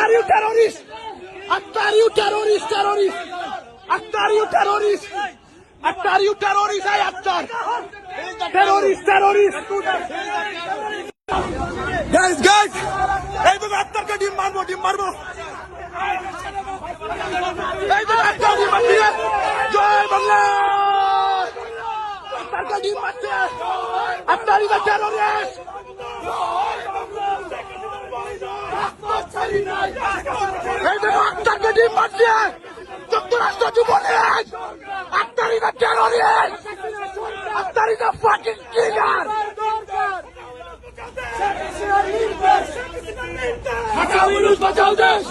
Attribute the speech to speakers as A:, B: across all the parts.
A: Akhtar, you terrorist! Akhtar, you terrorist, terrorist! Akhtar, you terrorist! Akhtar, you terrorist! Hey, Akhtar! Terrorist, terrorist! Guys, guys! Hey, the Akhtar ka team marbo, team marbo! Hey, the Akhtar team marbo! Jai Bangla! Akhtar ka team marbo! Akhtar is a terrorist! এই যে আক্তারকে ডিম মারছে যুক্তরাষ্ট্র Jubo League Akhtar is a terrorist Akhtar is a fucking killer Dhaka police বাঁচাও দেশ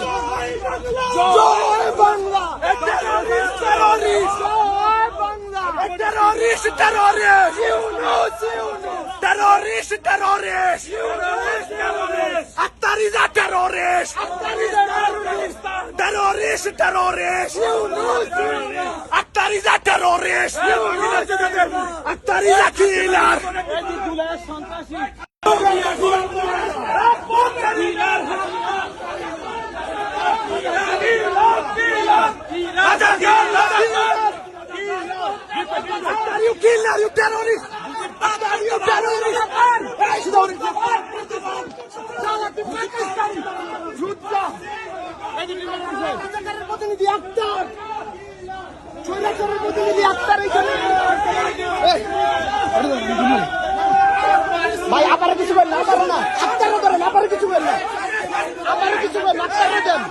A: জয় Bangla terrorist terrorist জয় Bangla terrorist terrorist terrorist terrorist Akhtar is a terrorist terrorist terrorist Akhtar is a terrorist Akhtar is a killer Akhtar, you killer, you terrorist! Akhtar, you terrorist! প্রতিনিধি আক্তার স্বৈরাচারের প্রতিনিধি আক্তার এইখানে ভাই আপারে কিছু করেন না আপারে না আক্তারও করেন আপারে কিছু করেন না আপারে কিছু করেন আক্তারও দেন